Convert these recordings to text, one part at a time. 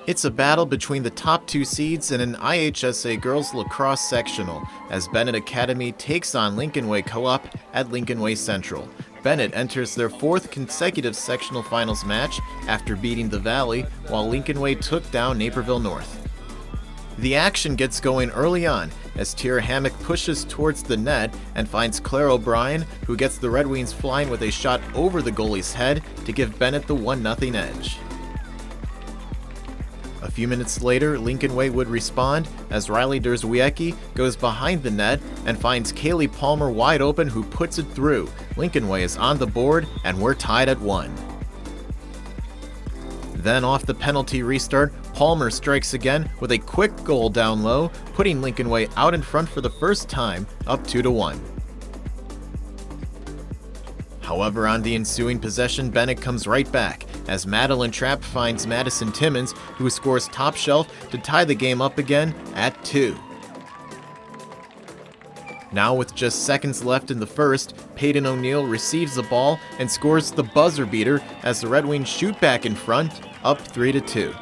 It's a battle between the top two seeds in an IHSA girls lacrosse sectional as Bennett Academy takes on Lincoln Way Co-op at Lincoln Way Central. Bennett enters their fourth consecutive sectional finals match after beating the Valley, while Lincoln Way took down Naperville North. The action gets going early on as Tierra Hammock pushes towards the net and finds Claire O'Brien, who gets the Red Wings flying with a shot over the goalie's head to give Bennett the 1-0 edge. A few minutes later, Lincoln Way would respond as Riley Derzwiecki goes behind the net and finds Kaylee Palmer wide open, who puts it through. Lincoln Way is on the board and we're tied at 1. Then off the penalty restart, Palmer strikes again with a quick goal down low, putting Lincoln Way out in front for the first time, up 2-1. However, on the ensuing possession, Bennett comes right back as Madeline Trapp finds Madison Timmons, who scores top shelf to tie the game up again at 2. Now with just seconds left in the first, Peyton O'Neill receives the ball and scores the buzzer beater as the Red Wings shoot back in front, up 3-2.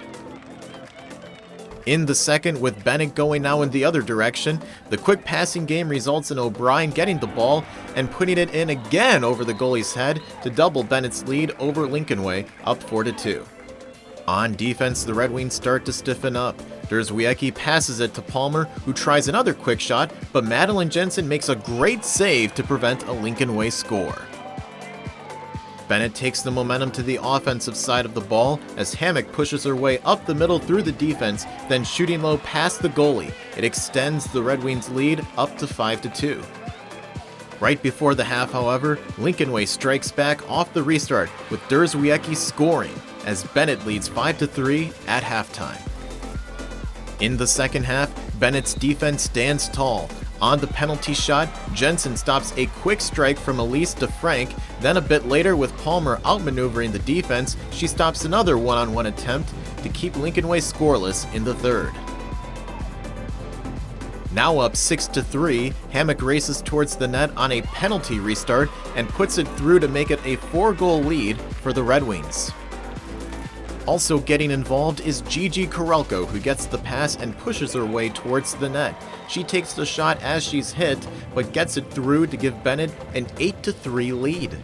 In the second, with Bennett going now in the other direction, the quick passing game results in O'Brien getting the ball and putting it in again over the goalie's head to double Bennett's lead over Lincoln Way, up 4-2. On defense, the Red Wings start to stiffen up. Derzwiecki passes it to Palmer, who tries another quick shot, but Madeline Jensen makes a great save to prevent a Lincoln Way score. Bennett takes the momentum to the offensive side of the ball as Hammock pushes her way up the middle through the defense, then shooting low past the goalie. It extends the Red Wings' lead up to 5-2. Right before the half, however, Lincoln Way strikes back off the restart with Derzwiecki scoring as Bennett leads 5-3 at halftime. In the second half, Bennett's defense stands tall. On the penalty shot, Jensen stops a quick strike from Elise DeFrank. Then a bit later, with Palmer outmaneuvering the defense, she stops another one-on-one attempt to keep Lincoln Way scoreless in the third. Now up 6-3, Hammock races towards the net on a penalty restart and puts it through to make it a 4-goal lead for the Red Wings. Also getting involved is Gigi Korelko, who gets the pass and pushes her way towards the net. She takes the shot as she's hit, but gets it through to give Bennett an 8-3 lead.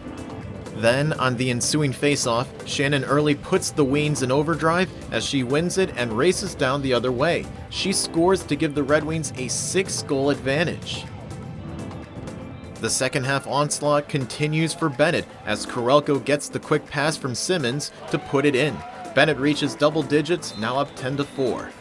Then, on the ensuing face-off, Shannon Early puts the Wings in overdrive as she wins it and races down the other way. She scores to give the Red Wings a 6-goal advantage. The second half onslaught continues for Bennett as Korelko gets the quick pass from Simmons to put it in. Bennett reaches double digits, now up 10-4.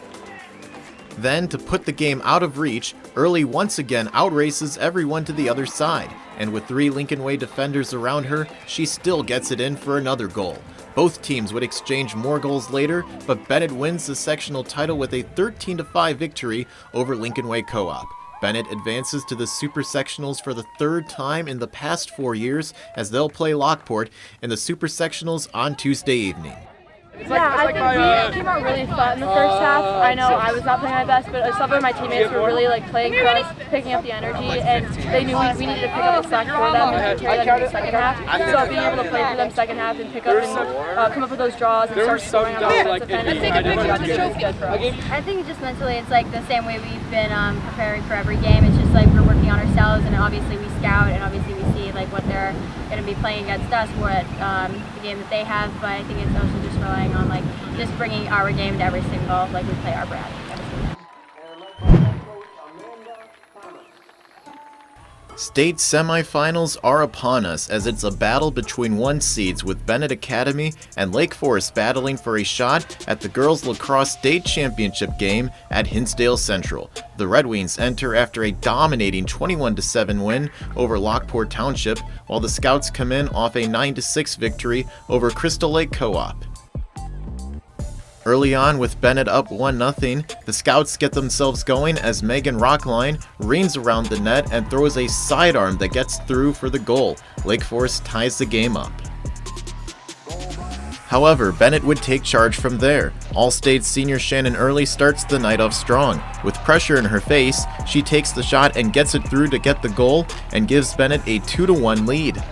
Then, to put the game out of reach, Early once again outraces everyone to the other side, and with 3 Lincoln Way defenders around her, she still gets it in for another goal. Both teams would exchange more goals later, but Bennett wins the sectional title with a 13-5 victory over Lincoln Way Co-op. Bennett advances to the Super Sectionals for the third time in the past 4 years as they'll play Lockport in the Super Sectionals on Tuesday evening. Yeah, I think we came out really fun in the first half. I know I was not playing my best, but some of my teammates were really playing for us, picking up the energy, and they knew we needed to pick up the slack for them and carry them in the second half. So being able to play for them second half and pick up and come up with those draws and start scoring on the offensive end, is good for us. I think just mentally it's like the same way we've been preparing for every game. It's just like we're working on ourselves, and obviously we scout, and obviously we see like what they're going to be playing against us, what the game that they have, but I think it's also just relying on like just bringing our game to every single, like we play our brand. State semifinals are upon us as it's a battle between 1 seeds with Bennett Academy and Lake Forest battling for a shot at the girls lacrosse state championship game at Hinsdale Central. The Red Wings enter after a dominating 21-7 win over Lockport Township, while the Scouts come in off a 9-6 victory over Crystal Lake Co-op. Early on, with Bennett up 1-0, the Scouts get themselves going as Megan Rockline reams around the net and throws a sidearm that gets through for the goal. Lake Forest ties the game up. However, Bennett would take charge from there. All-State senior Shannon Early starts the night off strong. With pressure in her face, she takes the shot and gets it through to get the goal and gives Bennett a 2-1 lead.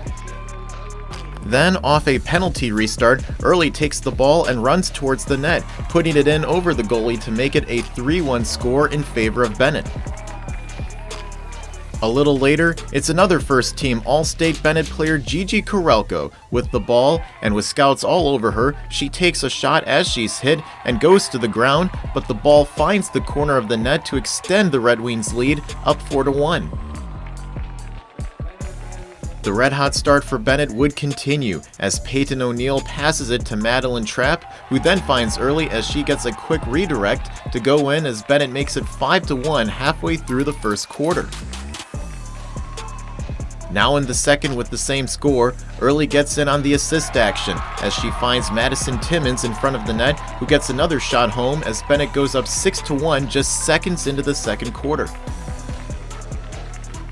Then, off a penalty restart, Early takes the ball and runs towards the net, putting it in over the goalie to make it a 3-1 score in favor of Bennett. A little later, it's another first-team All-State Bennett player Gigi Korelko with the ball, and with scouts all over her, she takes a shot as she's hit and goes to the ground, but the ball finds the corner of the net to extend the Red Wings' lead up 4-1. The red-hot start for Bennett would continue as Peyton O'Neill passes it to Madeline Trapp, who then finds Early as she gets a quick redirect to go in as Bennett makes it 5-1 halfway through the first quarter. Now in the second with the same score, Early gets in on the assist action as she finds Madison Timmons in front of the net, who gets another shot home as Bennett goes up 6-1 just seconds into the second quarter.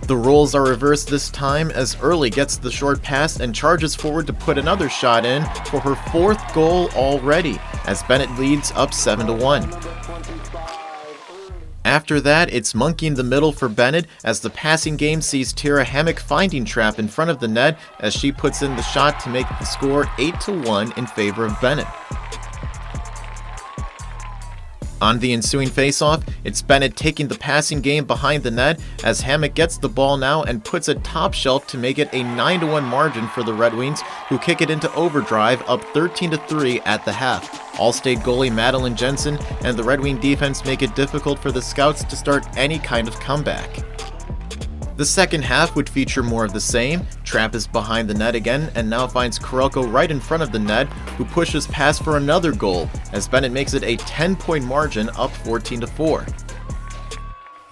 The roles are reversed this time as Early gets the short pass and charges forward to put another shot in for her fourth goal already as Bennett leads up 7-1. After that, it's monkeying the middle for Bennett as the passing game sees Tara Hammock finding Trapp in front of the net as she puts in the shot to make the score 8-1 in favor of Bennett. On the ensuing faceoff, it's Bennett taking the passing game behind the net as Hammock gets the ball now and puts it top shelf to make it a 9-1 margin for the Red Wings, who kick it into overdrive up 13-3 at the half. All-State goalie Madeline Jensen and the Red Wing defense make it difficult for the Scouts to start any kind of comeback. The second half would feature more of the same. Trapp is behind the net again and now finds Korelko right in front of the net, who pushes past for another goal as Bennett makes it a 10-point margin up 14-4.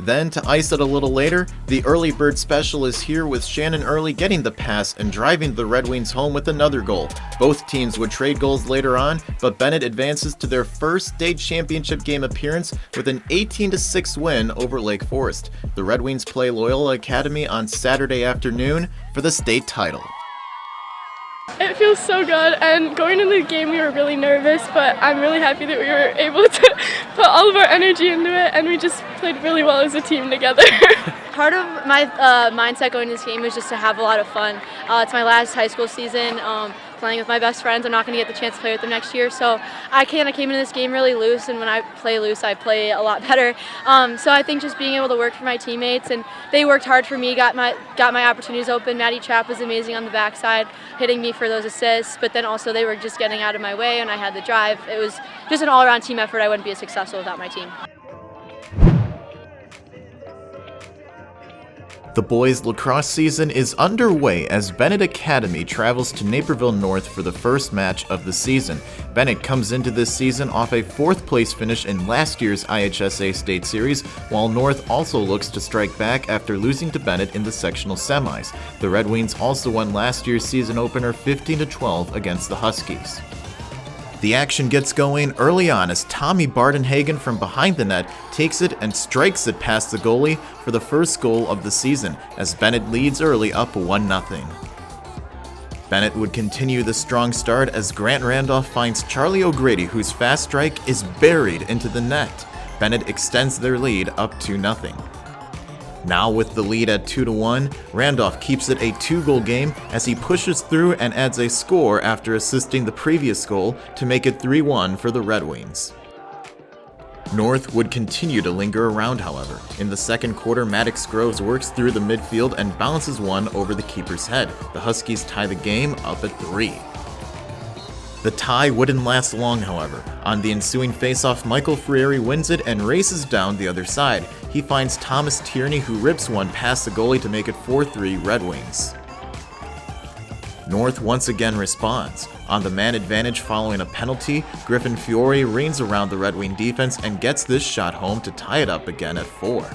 Then, to ice it a little later, the early bird special is here with Shannon Early getting the pass and driving the Red Wings home with another goal. Both teams would trade goals later on, but Bennett advances to their first state championship game appearance with an 18-6 win over Lake Forest. The Red Wings play Loyola Academy on Saturday afternoon for the state title. It feels so good, and going into the game we were really nervous, but I'm really happy that we were able to put all of our energy into it, and we just played really well as a team together. Part of my mindset going into this game was just to have a lot of fun. It's my last high school season. Playing with my best friends. I'm not going to get the chance to play with them next year, so I kind of came into this game really loose, and when I play loose, I play a lot better. So I think just being able to work for my teammates, and they worked hard for me, got my opportunities open. Maddie Trapp was amazing on the backside, hitting me for those assists, but then also they were just getting out of my way, and I had the drive. It was just an all-around team effort. I wouldn't be as successful without my team. The boys' lacrosse season is underway as Bennett Academy travels to Naperville North for the first match of the season. Bennett comes into this season off a 4th place finish in last year's IHSA State Series, while North also looks to strike back after losing to Bennett in the sectional semis. The Red Wings also won last year's season opener 15-12 against the Huskies. The action gets going early on as Tommy Bardenhagen from behind the net takes it and strikes it past the goalie for the first goal of the season as Bennett leads early up 1-0. Bennett would continue the strong start as Grant Randolph finds Charlie O'Grady, whose fast strike is buried into the net. Bennett extends their lead up 2-0. Now with the lead at 2-1, Randolph keeps it a 2-goal game as he pushes through and adds a score after assisting the previous goal to make it 3-1 for the Red Wings. North would continue to linger around, however. In the second quarter, Maddox Groves works through the midfield and bounces one over the keeper's head. The Huskies tie the game up at 3. The tie wouldn't last long, however. On the ensuing faceoff, Michael Freire wins it and races down the other side. He finds Thomas Tierney, who rips one past the goalie to make it 4-3 Red Wings. North once again responds. On the man advantage following a penalty, Griffin Fiore reins around the Red Wing defense and gets this shot home to tie it up again at 4.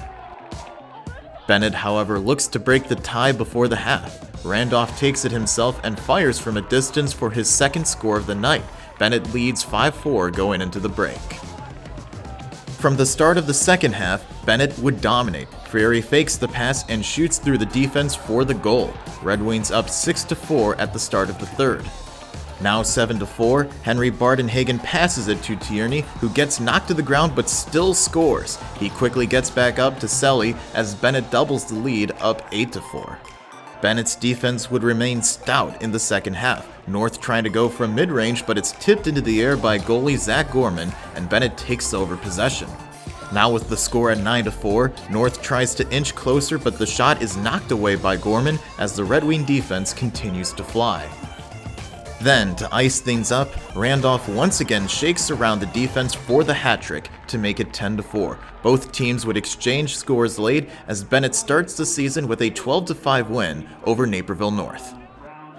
Bennett, however, looks to break the tie before the half. Randolph takes it himself and fires from a distance for his second score of the night. Bennett leads 5-4 going into the break. From the start of the second half, Bennett would dominate. Freire fakes the pass and shoots through the defense for the goal. Red Wings up 6-4 at the start of the third. Now 7-4, Henry Bardenhagen passes it to Tierney, who gets knocked to the ground but still scores. He quickly gets back up to Selly as Bennett doubles the lead up 8-4. Bennett's defense would remain stout in the second half. North trying to go from mid-range, but it's tipped into the air by goalie Zach Gorman, and Bennett takes over possession. Now with the score at 9-4, North tries to inch closer, but the shot is knocked away by Gorman as the Red Wing defense continues to fly. Then, to ice things up, Randolph once again shakes around the defense for the hat trick to make it 10-4. Both teams would exchange scores late as Bennett starts the season with a 12-5 win over Naperville North.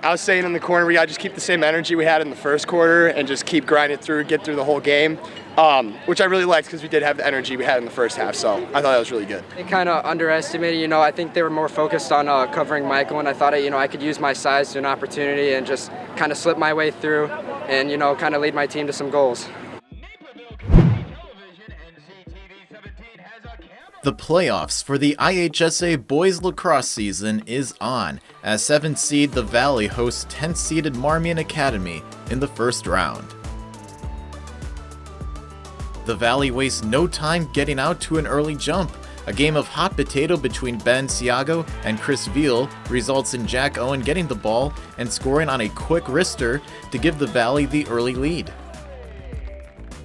I was saying in the corner, we got to just keep the same energy we had in the first quarter and just keep grinding through, get through the whole game, which I really liked because we did have the energy we had in the first half, so I thought that was really good. They kind of underestimated, I think they were more focused on covering Michael, and I thought, I could use my size to an opportunity and just kind of slip my way through and, kind of lead my team to some goals. The playoffs for the IHSA boys lacrosse season is on, as 7th seed the Valley hosts 10th seeded Marmion Academy in the first round. The Valley wastes no time getting out to an early jump. A game of hot potato between Ben Siago and Chris Veal results in Jack Owen getting the ball and scoring on a quick wrister to give the Valley the early lead.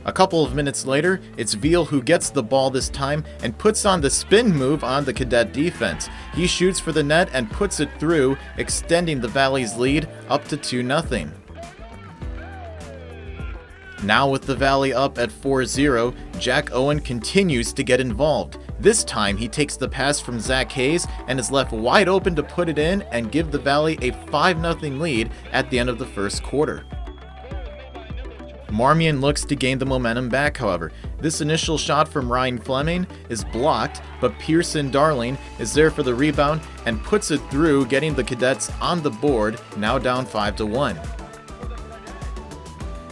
A couple of minutes later, it's Veal who gets the ball this time and puts on the spin move on the Cadet defense. He shoots for the net and puts it through, extending the Valley's lead up to 2-0. Now with the Valley up at 4-0, Jack Owen continues to get involved. This time he takes the pass from Zach Hayes and is left wide open to put it in and give the Valley a 5-0 lead at the end of the first quarter. Marmion looks to gain the momentum back, however. This initial shot from Ryan Fleming is blocked, but Pearson Darling is there for the rebound and puts it through, getting the Cadets on the board, now down 5-1.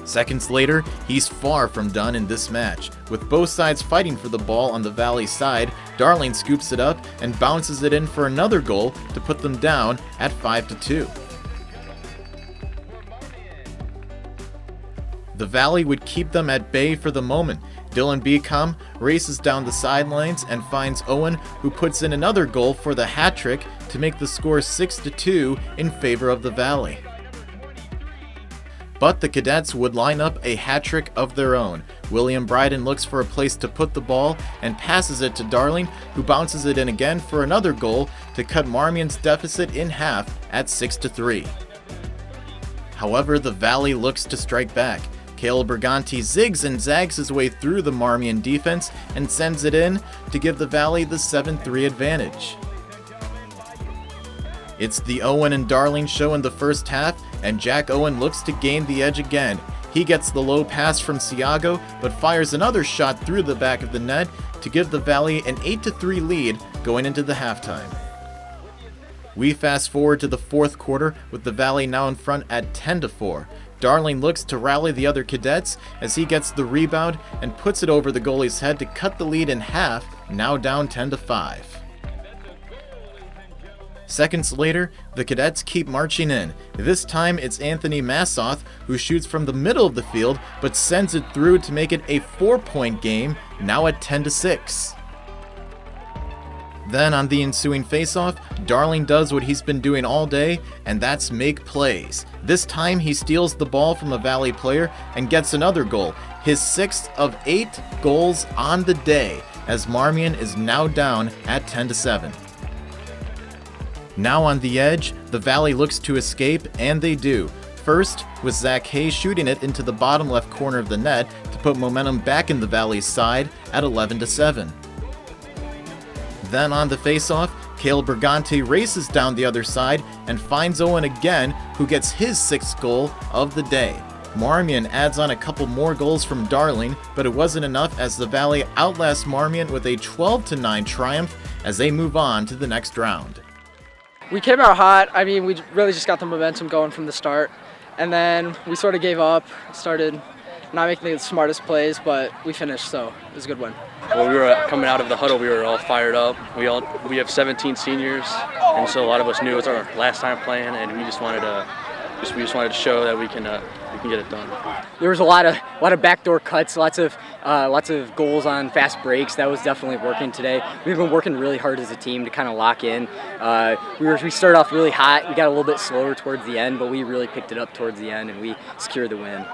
Seconds later, he's far from done in this match. With both sides fighting for the ball on the Valley side, Darling scoops it up and bounces it in for another goal to put them down at 5-2. The Valley would keep them at bay for the moment. Dylan Beacom races down the sidelines and finds Owen, who puts in another goal for the hat trick to make the score 6-2 in favor of the Valley. But the Cadets would line up a hat trick of their own. William Bryden looks for a place to put the ball and passes it to Darling, who bounces it in again for another goal to cut Marmion's deficit in half at 6-3. However, the Valley looks to strike back. Cale Berganti zigs and zags his way through the Marmion defense and sends it in to give the Valley the 7-3 advantage. It's the Owen and Darling show in the first half, and Jack Owen looks to gain the edge again. He gets the low pass from Siago, but fires another shot through the back of the net to give the Valley an 8-3 lead going into the halftime. We fast forward to the fourth quarter with the Valley now in front at 10-4. Darling looks to rally the other Cadets as he gets the rebound and puts it over the goalie's head to cut the lead in half, now down 10-5. Seconds later, the Cadets keep marching in. This time it's Anthony Massoth who shoots from the middle of the field but sends it through to make it a 4-point game, now at 10-6. Then on the ensuing faceoff, Darling does what he's been doing all day, and that's make plays. This time he steals the ball from a Valley player and gets another goal, his 6th of 8 goals on the day, as Marmion is now down at 10-7. Now on the edge, the Valley looks to escape, and they do. First, with Zach Hayes shooting it into the bottom left corner of the net to put momentum back in the Valley's side at 11-7. Then on the faceoff, Cale Berganti races down the other side and finds Owen again, who gets his 6th goal of the day. Marmion adds on a couple more goals from Darling, but it wasn't enough as the Valley outlasts Marmion with a 12-9 triumph as they move on to the next round. We came out hot. We really just got the momentum going from the start. And then we sort of gave up, started not making the smartest plays, but we finished, so it was a good win. When we were coming out of the huddle, we were all fired up. We have 17 seniors, and so a lot of us knew it was our last time playing, and we just wanted to We just wanted to show that we can get it done. There was a lot of backdoor cuts, lots of goals on fast breaks. That was definitely working today. We've been working really hard as a team to kind of lock in. We started off really hot. We got a little bit slower towards the end, but we really picked it up towards the end and we secured the win.